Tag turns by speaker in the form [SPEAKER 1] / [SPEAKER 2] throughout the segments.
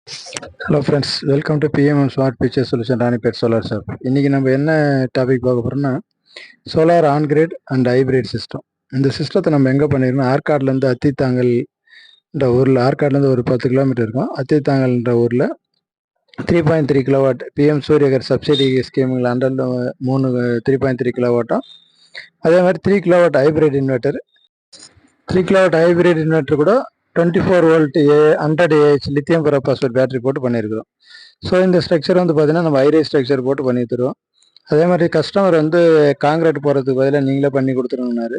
[SPEAKER 1] Hello friends, welcome to BMM smart picture solution Ranipet solar shop. இன்றைக்கி நம்ம என்ன topic பார்க்க போகிறோம்னா solar on grid and hybrid system. இந்த சிஸ்டத்தை நம்ம எங்கே பண்ணியிருக்கோம், ஆற்காட்லேருந்து அத்தித்தாங்கல்ன்ற ஊரில், ஆற்காட்லேருந்து ஒரு 10 கிலோமீட்டர் இருக்கும். அத்தித்தாங்கல்ன்ற ஊரில் 3.3 கிலோவாட் பிஎம் சூரியகர் சப்சிடி ஸ்கீமுங்கள் அண்டர் 3.3 கிலோவாட்டும், அதே மாதிரி 3 kilowatt hybrid inverter, 3 kilowatt hybrid inverter கூட 24 volt 100 AH lithium ferrophosphate battery போட்டு பண்ணியிருக்கிறோம். ஸோ இந்த ஸ்ட்ரக்சர் வந்து பார்த்தீங்கன்னா நம்ம ஐரே ஸ்ட்ரக்சர் போட்டு பண்ணி தருவோம். அதே மாதிரி கஸ்டமர் வந்து காங்கிரீட் போகிறதுக்கு பதிலாக நீங்களே பண்ணி கொடுத்துருங்கனாரு.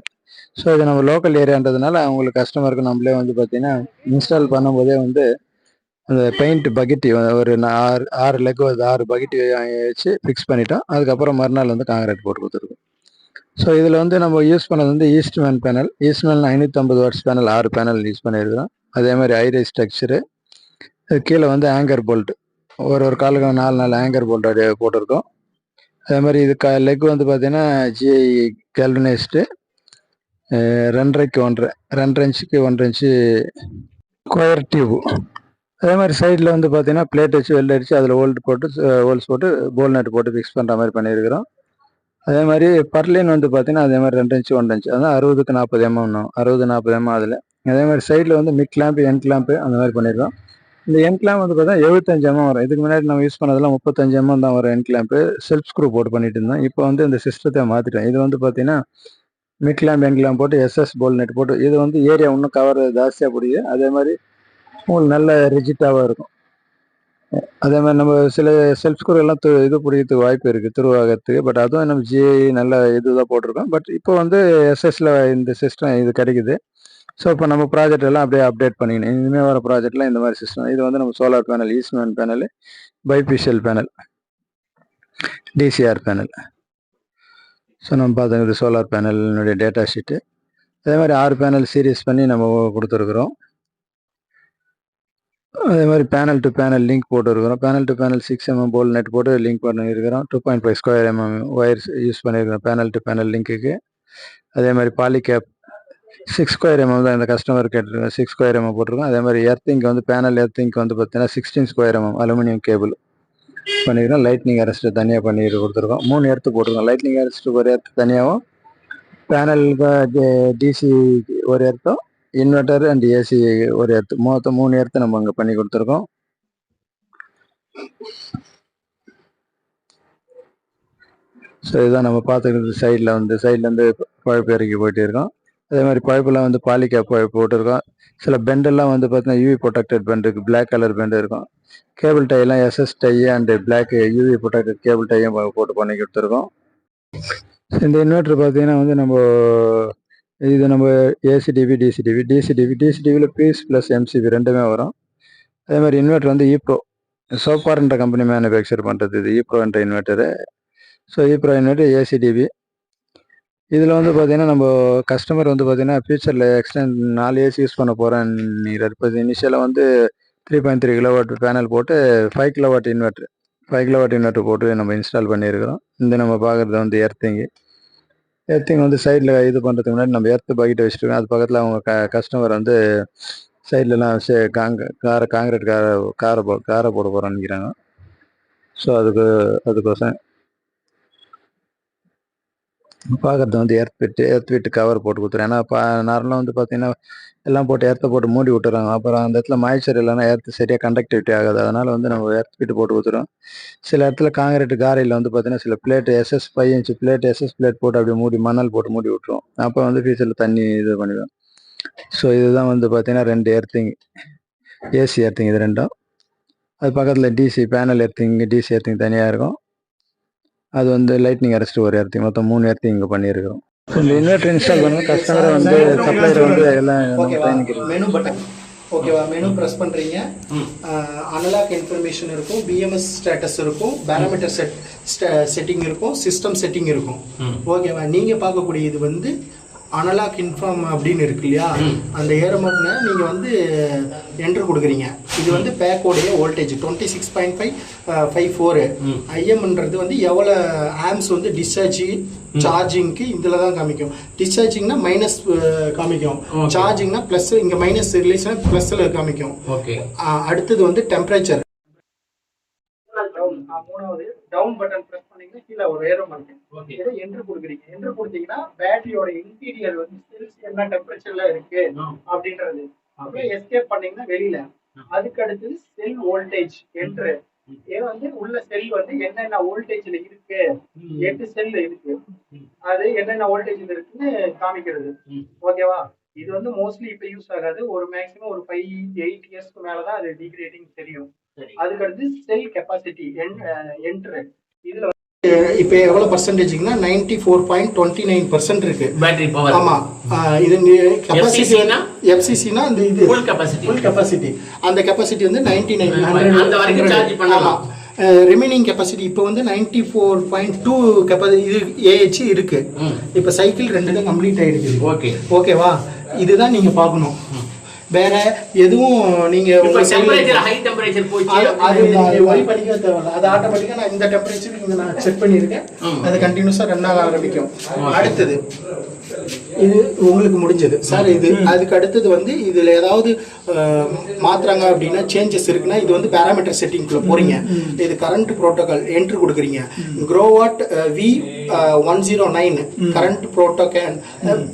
[SPEAKER 1] ஸோ இது நம்ம லோக்கல் ஏரியான்றதுனால அவங்களுக்கு கஸ்டமருக்கு நம்மளே வந்து பார்த்தீங்கன்னா இன்ஸ்டால் பண்ணும்போதே வந்து அந்த பெயிண்ட் பக்கெட்டி ஒரு 6 லெக் 6 பக்கெட்டி வச்சு ஃபிக்ஸ் பண்ணிட்டோம். அதுக்கப்புறம் மறுநாள் வந்து காங்கிரீட் போட்டு கொடுத்துருக்கோம். ஸோ இதில் வந்து நம்ம யூஸ் பண்ணது வந்து Eastman panel. Eastman 550 watts panel 6 panel use பண்ணியிருக்கிறோம். அதே மாதிரி ஐரே ஸ்ட்ரக்சரு, கீழே வந்து ஆங்கர் போல்ட், ஒரு காலுக்கு 4 ஆங்கர் போல்ட் அப்படியே போட்டிருக்கோம். அதே மாதிரி இது லெக் வந்து பார்த்தீங்கன்னா ஜிஐ கேல்வனைஸ்டு 2.5க்கு 2 இன்ச்சுக்கு 1 இன்ச்சு ஸ்கொயர் டியூப். அதே மாதிரி சைடில் வந்து பார்த்தீங்கன்னா பிளேட் வச்சு வெல்ட் அடிச்சு அதில் ஹோல்ஸ் போட்டு போல் நட் போட்டு ஃபிக்ஸ் பண்ணுற மாதிரி பண்ணியிருக்கிறோம். அதே மாதிரி பர்லின் வந்து பார்த்தீங்கன்னா அதே மாதிரி 2 இன்ச்சு 1 இன்ச்சு, அதான் 60க்கு 40 mm 60-40 mm அதில். அதே மாதிரி சைடில் வந்து மிட் கிளாம்பு என் கிளாம்பு அந்த மாதிரி பண்ணியிருக்கோம். இந்த என் கிளாம்ப் வந்து பார்த்தீங்கன்னா 75 mm வரும். இதுக்கு முன்னாடி நம்ம யூஸ் பண்ணதெல்லாம் 35 mm தான் வரும் என் கிளாம்பு. செல்ஃப் ஸ்க்ரூ போட்டு பண்ணிட்டு இருந்தோம். இப்போ வந்து இந்த சிஸ்டத்தை மாற்றிட்டோம். இது வந்து பார்த்தீங்கன்னா மிட் கிளாம்ப் என் கிளாம்ப் போட்டு எஸ்எஸ் போல் நெட் போட்டு, இது வந்து ஏரியா இன்னும் கவர் ஜாஸ்தியாக பிடிக்குது. அதே மாதிரி உங்களுக்கு நல்ல ரிஜிட்டாகவும் இருக்கும். அதே மாதிரி நம்ம சில செல்ஃப் ஸ்க்ரூ எல்லாம் இது பிடிக்கிறதுக்கு வாய்ப்பு இருக்குது, துருவாகிறதுக்கு. பட் அதுவும் நம்ம ஜிஐ நல்ல இதுதான் போட்டிருக்கோம். பட் இப்போ வந்து எஸ்எஸ்ல இந்த சிஸ்டம் இது கிடைக்குது. ஸோ இப்போ நம்ம ப்ராஜெக்ட் எல்லாம் அப்படியே அப்டேட் பண்ணிக்கணும். இனிமேல் வர ப்ராஜெக்ட்லாம் இந்த மாதிரி சிஸ்டம். இது வந்து நம்ம solar panel, Eastman panel, bifacial panel, DCR panel. So நம்ம பார்த்துக்கிறது சோலார் பேனலினுடைய டேட்டா ஷீட்டு. அதே மாதிரி 6 பேனல் சீரியஸ் பண்ணி நம்ம கொடுத்துருக்குறோம். அதே மாதிரி பேனல் டு பேனல் லிங்க் போட்டுருக்கிறோம். Panel to panel 6 mm bolt nut போட்டு லிங்க் பண்ணியிருக்கிறோம். 2.5 ஸ்கொயர் mm ஒயர்ஸ் யூஸ் பண்ணியிருக்கிறோம் பேனல் டு பேனல் லிங்க்குக்கு. அதே மாதிரி பாலிகேப் 6 ஸ்கொயர் mm தான் இந்த கஸ்டமர் கேட்டிருக்கோம். 6 ஸ்கொயர் mm போட்டிருக்கோம். அதே மாதிரி எர்த்திங்க் வந்து பேனல் எர்த்திங்க் வந்து பார்த்தீங்கன்னா 16 ஸ்கொயர் mm அலுமினியம் கேபிள் பண்ணியிருக்கோம். லைட்னிங் அரெஸ்ட் தனியாக பண்ணிட்டு கொடுத்துருக்கோம். 3 எர்த்து போட்டிருக்கோம். லைட்னிங் அரெஸ்ட் ஒரு எர்த்து தனியாகவும், பேனல் டிசி ஒரு எர்த்தும், இன்வெர்டர் அண்ட் ஏசி ஒரு எர்த்து, மொத்தம் 3 எர்த்து நம்ம அங்கே பண்ணி கொடுத்துருக்கோம். ஸோ இதுதான் நம்ம பார்த்துக்கிறது. சைட்லேருந்து பழுப்பு இறக்கி போயிட்டே இருக்கோம். அதே மாதிரி பழுப்புலாம் வந்து பாலிகேப் பழுப்பு போட்டிருக்கோம். சில பெண்டெல்லாம் வந்து பார்த்தீங்கன்னா யூவி ப்ரொடெக்டட் பெண்ட் இருக்குது, பிளாக் கலர் பெண்டு இருக்கும். கேபிள் டையெல்லாம் SS tie and black UV protected cable டையும் போட்டு பண்ணி கொடுத்துருக்கோம். இந்த இன்வெர்டர் பார்த்தீங்கன்னா வந்து இது நம்ம ஏசிடிவி டிசிடிவியில் பீஸ் ப்ளஸ் எம்சிபி ரெண்டுமே வரும். அதே மாதிரி இன்வெர்டர் வந்து ஈப்ரோ சோப்பார்ன்ற கம்பெனி மேனுஃபேக்சர் பண்ணுறது. இது ஈப்ரோன்ற inverter. So Eapro inverter ACDB. இதில் வந்து பார்த்தீங்கன்னா நம்ம கஸ்டமர் வந்து பார்த்தீங்கன்னா ஃபியூச்சரில் எக்ஸ்டெண்ட் 4 ஏசி யூஸ் பண்ண போகிறேன்னு. இப்போ இனிஷியலாக வந்து 3.3 கிலோவாட் பேனல் போட்டு 5 கிலோவாட் இன்வெர்டர் போட்டு நம்ம இன்ஸ்டால் பண்ணியிருக்கிறோம். இந்த நம்ம பார்க்குறது வந்து எர்த்திங் வந்து சைடில் இது பண்ணுறதுக்கு முன்னாடி நம்ம எர்த்து பக்கெட் வச்சுருக்கோம். அது பக்கத்தில் அவங்க கஸ்டமர் வந்து சைட்லலாம் காங்கிரீட் காரை போட போகிறோன்னு நினைக்கிறாங்க. ஸோ அதுக்கோசம் பார்க்குறது வந்து எர்த் விட்டு கவர் போட்டு கொடுத்துருவோம். ஏன்னா நார்மலாக வந்து பார்த்தீங்கன்னா எல்லாம் போட்டு எர்த்தை போட்டு மூடி விட்டுறாங்க. அப்புறம் அந்த இடத்துல மாய்ச்சர் இல்லைன்னா எர்த்து சரியாக கண்டக்டிவிட்டி ஆகாது. அதனால் வந்து நம்ம எர்த் விட்டு போட்டு கொடுத்துருவோம். சில இடத்துல காங்கிரீட் காரையில் வந்து பார்த்தீங்கன்னா சில plate SS 5 inch plate SS plate போட்டு அப்படியே மணல் போட்டு மூடி விட்டுருவோம். அப்போ வந்து ஃபியூச்சரில் தண்ணி இது பண்ணிடுவோம். ஸோ இதுதான் வந்து பார்த்தீங்கன்னா 2 எர்த்திங், ஏசி எர்த்திங் இது ரெண்டும். அது பக்கத்தில் DC panel earthing, DC earthing தனியாக இருக்கும். அது வந்து லைட்னிங் அரெஸ்ட் ஒரு எர்த்திங், மொத்தம் 3 எர்த்திங் இங்கே பண்ணியிருக்கிறோம். இந்த இன்வெர்டர் இன்ஸ்டால் பண்ணுங்க. கஸ்டமரை வந்து சப்ளையர் வந்து எல்லாம்
[SPEAKER 2] மெனு பட்டன் ஓகேவா, மெனு ப்ரெஸ் பண்ணுறீங்க. அனலாக் இன்ஃபர்மேஷன் இருக்கும், பிஎம்எஸ் ஸ்டேட்டஸ் இருக்கும், பேராமீட்டர் செட்டிங் இருக்கும், சிஸ்டம் செட்டிங் இருக்கும். ஓகேவா, நீங்கள் பார்க்கக்கூடிய இது வந்து அனலாக் இன்ஃபார்ம் அப்படின்னு இருக்கு இல்லையா, அந்த ஏரோ மார்க்ல நீங்கள் வந்து என்ட்ரு கொடுக்குறீங்க. இது வந்து பேக்கோடைய வோல்டேஜ் 26.554. ஐஎம்ன்றது வந்து எவ்வளோ ஆம்ஸ் வந்து டிஸ்சார்ஜ் சார்ஜிங்க்கு இதில் தான் காமிக்கும். டிஸ்சார்ஜிங்னா மைனஸ் காமிக்கும், சார்ஜிங்னா ப்ளஸ், இங்கே மைனஸ் ரிலீஸ்னா ப்ளஸ்ஸில் காமிக்கும். அடுத்தது வந்து டெம்பரேச்சர். மூணாவது டவுன் பட்டன் பிரஸ் பண்ணீங்கன்னா கீழே ஒரு ஏரோ மார்க் இதை என்ட்ரு கொடுக்குறீங்க. என்ட்ரு கொடுத்தீங்கன்னா பேட்டரியோட இன்டீரியர் வந்து செல்ஸ் என்ன டெம்பரேச்சர்ல இருக்கு அப்படின்றது. அப்படியே எஸ்கேப் பண்ணீங்கன்னா வெளியில. அதுக்கு அடுத்தது செல் வோல்டேஜ் என்ட்ரு. ஏன் வந்து உள்ள செல் வந்து என்னென்ன வோல்டேஜ்ல இருக்கு, 8 செல் இருக்கு, அது என்னென்ன வோல்டேஜ்ல இருக்குன்னு காமிக்கிறது. ஓகேவா? இது வந்து மோஸ்ட்லி இப்ப யூஸ் ஆகாது. ஒரு மேக்ஸிமம் ஒரு 5-8 இயர்ஸ்க்கு மேலதான் அது டிகிரேடிங் தெரியும். அதுக்கு அடுத்து செல் கெப்பாசிட்டி என்ட்ரு. இதுல இப்போ எவ்வளவு பர்சன்டேஜ்னா 94.29% இருக்கு பேட்டரி பவர். ஆமா, இது கெபாசிட்டினா எஃப்சிசினா அந்த இது ஃபுல் கெபாசிட்டி. அந்த கெபாசிட்டி வந்து 99 அந்த வரைக்கும் சார்ஜ் பண்ணலாம். ரிமைனிங் கெபாசிட்டி இப்போ வந்து 94.2 கெபாசிட்டி இது ஏஹெச் இருக்கு. இப்போ சைக்கிள் 2 தான் கம்ப்ளீட் ஆயிருக்கு. ஓகேவா? இதுதான் நீங்க பார்க்கணும். வேற எதுவும் நீங்க ஹை டெம்பரேச்சர் போயிச்சு அது வரி பண்ணிக்க தேவையில்ல. அது ஆட்டோமேட்டிக்கா நான் இந்த டெம்பரேச்சருக்கு இங்க நான் செட் பண்ணியிருக்கேன். அது கண்டினியூஸா ரன் ஆக ஆரம்பிக்கும். அடுத்தது இது உங்களுக்கு முடிஞ்சது சார். இது அதுக்கு அடுத்தது வந்து இதுல ஏதாவது மாத்துறாங்க அப்படின்னா சேஞ்சஸ் இருக்குன்னா இது வந்து பேராமீட்டர் செட்டிங்குள்ள போறீங்க. இது கரண்ட் புரோட்டோகால் என்ட்ரு கொடுக்குறீங்க. க்ரோவாட் V109 கரண்ட் புரோட்டோகால்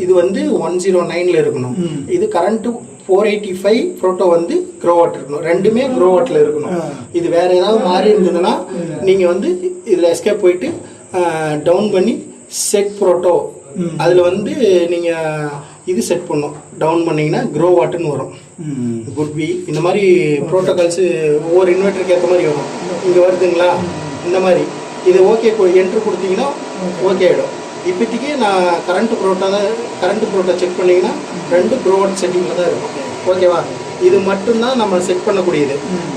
[SPEAKER 2] இது வந்து 109ல இருக்கணும். இது கரண்ட் 485 புரோட்டோ வந்து க்ரோவாட் இருக்கணும். ரெண்டுமே க்ரோவாட்ல இருக்கணும். இது வேற ஏதாவது மாறி இருந்ததுன்னா நீங்க வந்து இதுல எஸ்கேப் போயிட்டு டவுன் பண்ணி செட் புரோட்டோ அதுல வந்து நீங்க இது செட் பண்ணும். டவுன் பண்ணீங்கன்னா க்ரோவாட்னு வரும். குட் வி இந்த மாதிரி புரோட்டோகால்ஸ் ஒவ்வொரு இன்வெர்ட்டருக்கு ஏற்ற மாதிரி வரும். இங்க வருதுங்களா இந்த மாதிரி. இது ஓகே என்ட்ரு கொடுத்தீங்கன்னா ஓகே ஆயிடும். இப்போதைக்கு நான் கரண்ட் புரோட்டோ செக் பண்ணீங்கன்னா 2 க்ரோவாட் செட்டிங்ல தான் இருக்கும். ஓகேவா? இது மட்டும்தான் நம்ம செட் பண்ணக்கூடியது.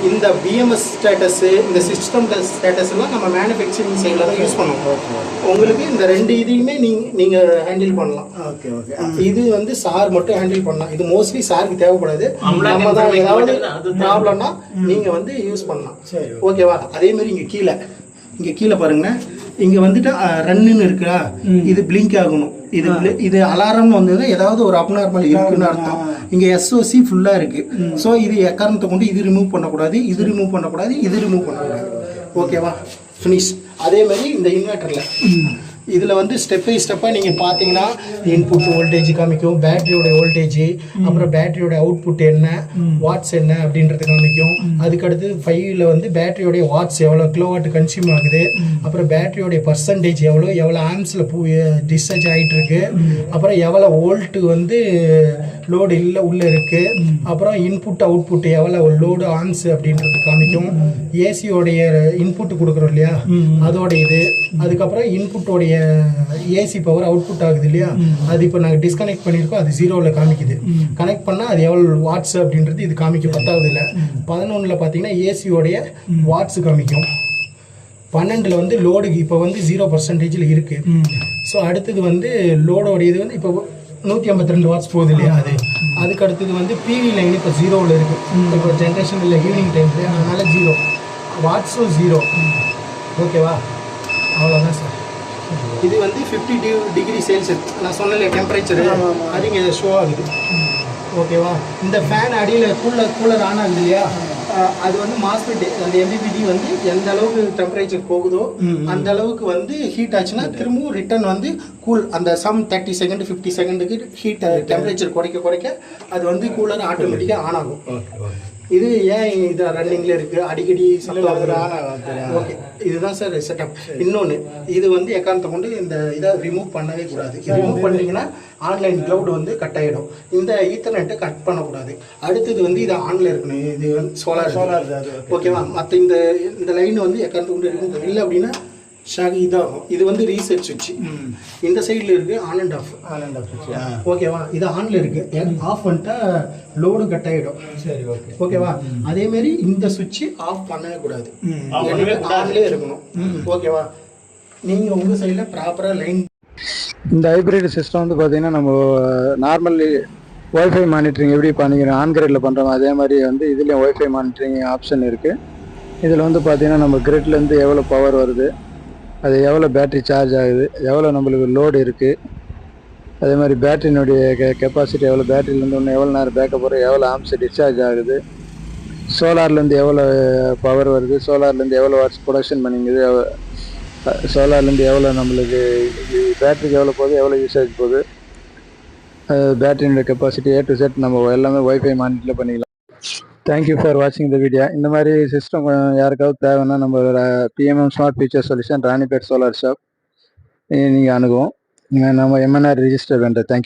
[SPEAKER 2] இந்த பிஎம்எஸ் ஸ்டேட்டஸ், இந்த சிஸ்டம் ஸ்டேட்டஸ் எல்லாம் நம்ம மேனுஃபேக்சரிங் சைடில் தான் யூஸ் பண்ணுவோம். உங்களுக்கு இந்த 2 இதையுமே நீங்க ஹேண்டில் பண்ணலாம். இது வந்து சார் மட்டும் ஹேண்டில் பண்ணலாம். இது மோஸ்ட்லி சாருக்கு தேவைப்படாது. நம்ம தான் ஏதாவது ப்ராப்ளம்னா நீங்க வந்து யூஸ் பண்ணலாம். ஓகேவா? அதே மாதிரி இங்க கீழே பாருங்க. இங்க வந்துட்டு ரன்னு இருக்கா, இது பிளிங்க் ஆகணும். இது அலாரம் வந்தது ஏதாவது ஒரு அப்நார்மல் இருக்குன்னு அர்த்தம். இங்க SOC ஃபுல்லா இருக்கு. ஸோ இது எக்காரணத்தை கொண்டு இது ரிமூவ் பண்ணக்கூடாது, இது ரிமூவ் பண்ணக்கூடாது. ஓகேவா? ஃபினிஷ். அதே மாதிரி இந்த இன்வெர்டர்ல இதுல வந்து ஸ்டெப் பை ஸ்டெப்பா நீங்க பாத்தீங்கன்னா இன்புட் வோல்டேஜ் காமிக்கும், பேட்டரியோட வோல்டேஜ், அப்புறம் பேட்டரியோட அவுட்புட் என்ன, வாட்ஸ் என்ன அப்படின்றது காமிக்கும். அதுக்கு அடுத்து 5ல வந்து பேட்டரியோடைய வாட்ஸ் எவ்வளவு கிலோவாட் கன்சியூம் ஆகுது, அப்புறம் பேட்டரியோடைய பர்சன்டேஜ் எவ்வளவு ஆம்ஸ்ல டிஸ்சார்ஜ் ஆயிட்டு இருக்கு, அப்புறம் எவ்வளவு வோல்ட் வந்து லோடு உள்ள இருக்கு, அப்புறம் இன்புட் அவுட்புட் எவ்வளவு லோடு ஆன்ஸ் அப்படின்றது காமிக்கும். ஏசியோடைய இன்புட் கொடுக்குறோம் இல்லையா அதோட இது. அதுக்கப்புறம் இன்புட்டோடைய ஏசி பவர் அவுட்புட் ஆகுது இல்லையா, அது இப்போ நாங்கள் டிஸ்கனெக்ட் பண்ணியிருக்கோம். அது 0ல் காமிக்குது. கனெக்ட் பண்ணால் அது எவ்வளோ வாட்ஸ் அப்படின்றது இது காமிக்க 10வது இல்லை. 11ல் பார்த்தீங்கன்னா ஏசியோடைய வாட்ஸ் காமிக்கும். 12ல் வந்து லோடு இப்போ வந்து 0% இருக்கு. ஸோ அடுத்தது வந்து லோடோட இது வந்து இப்போ 152 வாட்ஸ் போகுது இல்லையா அதுக்கு அடுத்தது வந்து பிவி லைன் இப்போ 0ல் இருக்கு. இப்போ ஜென்ரேஷன் இல்லை, ஈவினிங் டைம்ல, அதனால 0 வாட்ஸும் 0. ஓகேவா? அவ்வளோதான் சார். இது வந்து 50 டிகிரி செல்சியஸ் நான் சொன்னல டெம்பரேச்சர் அது இங்கே ஷோ ஆகுது. ஓகேவா? இந்த ஃபேன் அடியில் கூலர் ஆன் ஆகுது இல்லையா, அது வந்து மாஸ்பெட் அந்த MPPT வந்து எந்த அளவுக்கு டெம்பரேச்சர் போகுதோ அந்த அளவுக்கு வந்து ஹீட் ஆச்சுன்னா திரும்பவும் ரிட்டர்ன் வந்து கூல் அந்த 30 செகண்ட் 50 செகண்டுக்கு ஹீட் டெம்பரேச்சர் குறைக்க அது வந்து கூலர் ஆட்டோமேட்டிக்காக ஆன் ஆகும். இது ஏன் இது ரன்னிங்ல இருக்கு அடிக்கடி ஓகே, இதுதான் சார் செட்டப். இன்னொன்று இது வந்து எக்காரணத்தை கொண்டு இந்த இதை ரிமூவ் பண்ணவே கூடாது. ரிமூவ் பண்ணீங்கன்னா ஆன்லைன் கிளவுட் வந்து கட் ஆகிடும். இந்த ஈத்தர்நெட்டை கட் பண்ணக்கூடாது. அடுத்தது வந்து இது ஆன்ல இருக்கணும். இது வந்து சோலார் ஓகேவா? மற்ற இந்த லைன் வந்து எக்காரணத்தை கொண்டு இருக்கும். இல்லை அப்படின்னா ஷாக் இதாகும். இது வந்து ரீசெட் சுவிட்ச். இந்த சைடில் இருக்கு ஆன் அண்ட் ஆஃப் ஓகேவா? இது ஆன்ல இருக்கு. ஆஃப் பண்ணிட்டா லோடு கட் ஆகிடும். சரி ஓகே ஓகேவா? அதே மாதிரி இந்த சுவிட்ச் ஆஃப் பண்ணவே கூடாது, ஆன்லேயே இருக்கணும். ஓகேவா? நீங்கள் உங்கள் சைடில் ப்ராப்பராக லைன்
[SPEAKER 1] இந்த ஹைப்ரிட் சிஸ்டம் வந்து பார்த்தீங்கன்னா நம்ம நார்மல் ஒய்ஃபை மானிட்டரிங் எப்படி பண்ணிக்கிறோம் ஆன்கிரேடில் பண்ணுறோம் அதே மாதிரி வந்து இதுலேயும் ஒய்ஃபை மானிட்டரிங் ஆப்ஷன் இருக்குது. இதில் வந்து பார்த்தீங்கன்னா நம்ம கிரிட்லேருந்து எவ்வளோ பவர் வருது, அது எவ்வளோ பேட்ரி சார்ஜ் ஆகுது, எவ்வளோ நம்மளுக்கு லோடு இருக்குது, அதே மாதிரி பேட்டரியினுடைய கெப்பாசிட்டி எவ்வளோ, பேட்டரியிலேருந்து ஒன்று எவ்வளோ நேரம் பேக்கப் வரும், எவ்வளோ ஆம்ஸ் டிஸ்சார்ஜ் ஆகுது, சோலார்லேருந்து எவ்வளோ பவர் வருது, சோலார்லேருந்து எவ்வளோ வாட்ஸ் ப்ரொடக்ஷன் பண்ணிங்குது, சோலார்லேருந்து எவ்வளோ நம்மளுக்கு பேட்டரிக்கு எவ்வளோ போகுது, எவ்வளோ யூசேஜ் போகுது, பேட்டரியோட கெப்பாசிட்டி A to Z நம்ம எல்லாமே ஒய்ஃபை மானிட்டரில் பண்ணிக்கலாம். தேங்க்யூ ஃபார் வாட்சிங் இந்த வீடியோ. இந்த மாதிரி சிஸ்டம் யாருக்காவது தேவைன்னா நம்ம BMM smart future solution Ranipet solar shop நீங்கள் அணுகுவோம். நம்ம எம்என்ஆர் ரிஜிஸ்டர் பண்ணுறேன். தேங்க்யூ.